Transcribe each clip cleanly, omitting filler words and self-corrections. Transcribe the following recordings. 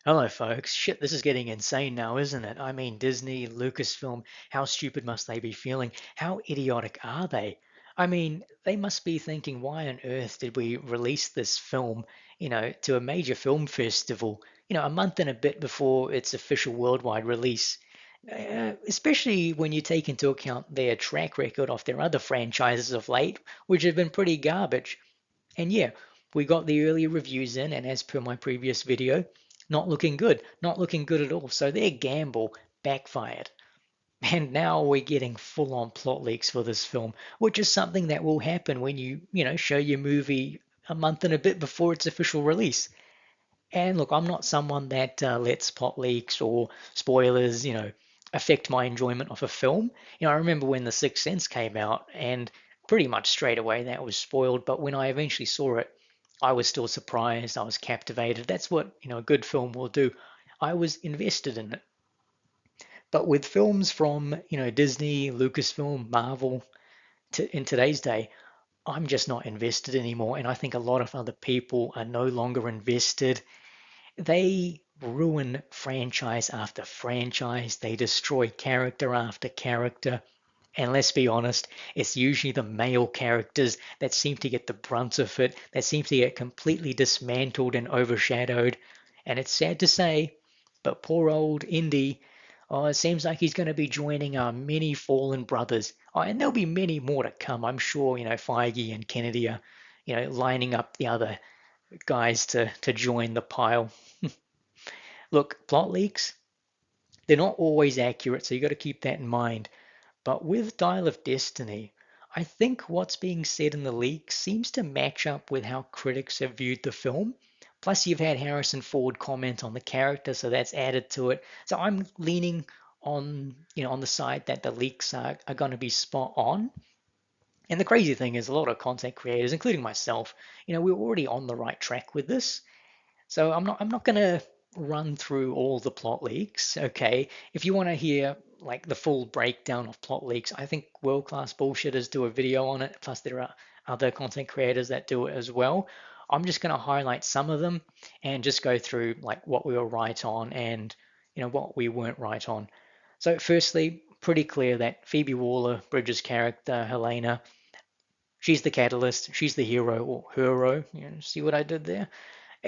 Hello, folks. Shit, this is getting insane now, isn't it? I mean, Disney, Lucasfilm, how stupid must they be feeling? How idiotic are they? I mean, they must be thinking, why on earth did we release this film, to a major film festival, a month and a bit before its official worldwide release? Especially when you take into account their track record of their other franchises of late, which have been pretty garbage. And yeah, we got the early reviews in, and as per my previous video, not looking good at all. So their gamble backfired. And now we're getting full on plot leaks for this film, which is something that will happen when you show your movie a month and a bit before its official release. And look, I'm not someone that lets plot leaks or spoilers, affect my enjoyment of a film. I remember when The Sixth Sense came out, and pretty much straight away that was spoiled. But when I eventually saw it, I was still surprised. I was captivated. That's what, a good film will do. I was invested in it. But with films from, Disney, Lucasfilm, Marvel, in today's day, I'm just not invested anymore. And I think a lot of other people are no longer invested. They ruin franchise after franchise. They destroy character after character. And let's be honest, it's usually the male characters that seem to get the brunt of it, that seem to get completely dismantled and overshadowed. And it's sad to say, but poor old Indy, oh, it seems like he's going to be joining our many fallen brothers. Oh, and there'll be many more to come. I'm sure, Feige and Kennedy are, lining up the other guys to join the pile. Look, plot leaks, they're not always accurate, so you got to keep that in mind. But with Dial of Destiny, I think what's being said in the leak seems to match up with how critics have viewed the film. Plus, you've had Harrison Ford comment on the character, so that's added to it. So I'm leaning on the side that the leaks are going to be spot on. And the crazy thing is, a lot of content creators, including myself, we're already on the right track with this. So I'm not gonna run through all the plot leaks, okay? If you want to hear like the full breakdown of plot leaks, I think World Class Bullshitters do a video on it. Plus there are other content creators that do it as well. I'm just gonna highlight some of them and just go through like what we were right on and what we weren't right on. So firstly, pretty clear that Phoebe Waller-Bridges' character Helena, she's the catalyst, she's the hero or hero. See what I did there?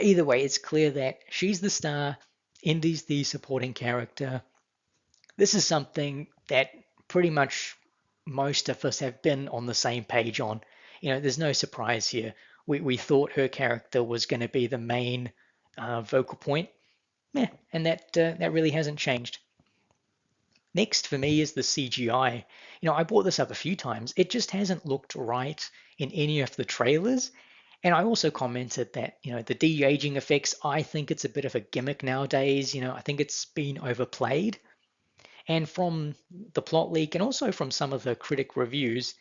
Either way, it's clear that she's the star, Indy's the supporting character. This is something that pretty much most of us have been on the same page on. There's no surprise here. We thought her character was going to be the main vocal point, yeah, and that really hasn't changed. Next for me is the CGI. I brought this up a few times. It just hasn't looked right in any of the trailers. And I also commented that, the de-aging effects, I think it's a bit of a gimmick nowadays. I think it's been overplayed. And from the plot leak and also from some of the critic reviews,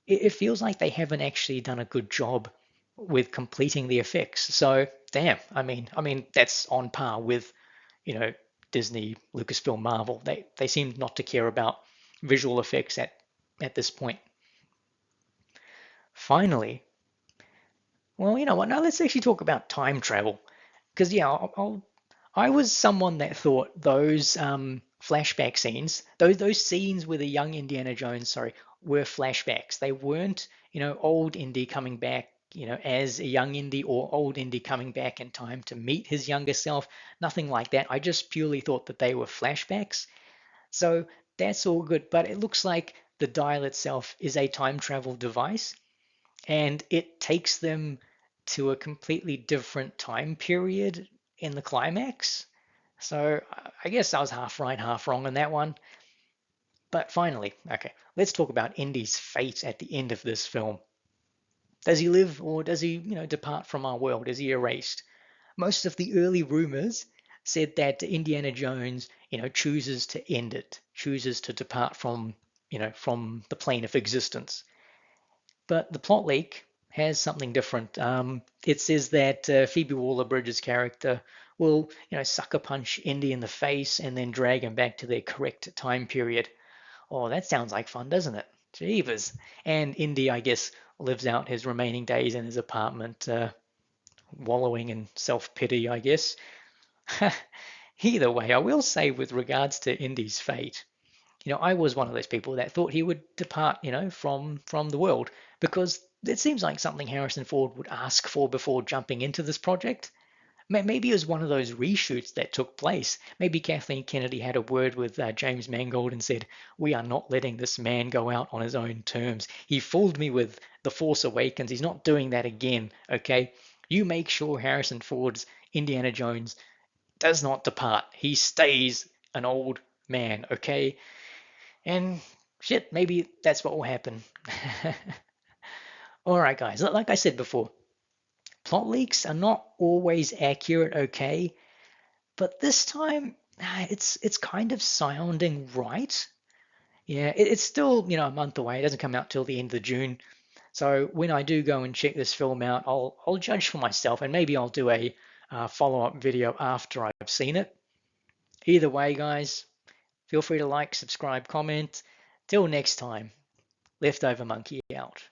it feels like they haven't actually done a good job with completing the effects. So, damn, I mean that's on par with, you know, Disney, Lucasfilm, Marvel. They seem not to care about visual effects at this point. Finally, well, you know what? Now let's actually talk about time travel, because yeah, I was someone that thought those flashback scenes, those scenes with a young Indiana Jones, sorry, were flashbacks. They weren't, old Indy coming back, as a young Indy or old Indy coming back in time to meet his younger self. Nothing like that. I just purely thought that they were flashbacks. So that's all good, but it looks like the dial itself is a time travel device and it takes them to a completely different time period in the climax. So I guess I was half right, half wrong on that one. But finally, okay, let's talk about Indy's fate at the end of this film. Does he live or does he, depart from our world? Is he erased? Most of the early rumors said that Indiana Jones, chooses to end it, chooses to depart from the plane of existence. But the plot leak has something different. It says that Phoebe Waller-Bridges' character will, sucker punch Indy in the face and then drag him back to their correct time period. Oh, that sounds like fun, doesn't it? Jeevers. And Indy, I guess, lives out his remaining days in his apartment, wallowing in self-pity, I guess. Either way, I will say with regards to Indy's fate, I was one of those people that thought he would depart, from the world because it seems like something Harrison Ford would ask for before jumping into this project. Maybe it was one of those reshoots that took place. Maybe Kathleen Kennedy had a word with James Mangold and said, "We are not letting this man go out on his own terms. He fooled me with The Force Awakens. He's not doing that again, okay? You make sure Harrison Ford's Indiana Jones does not depart. He stays an old man, okay?" And shit, maybe that's what will happen. All right, guys, like I said before, plot leaks are not always accurate, okay? But this time, it's kind of sounding right. Yeah, it's still, a month away. It doesn't come out till the end of June. So when I do go and check this film out, I'll judge for myself, and maybe I'll do a follow-up video after I've seen it. Either way, guys, feel free to like, subscribe, comment. Till next time, Leftover Monkey out.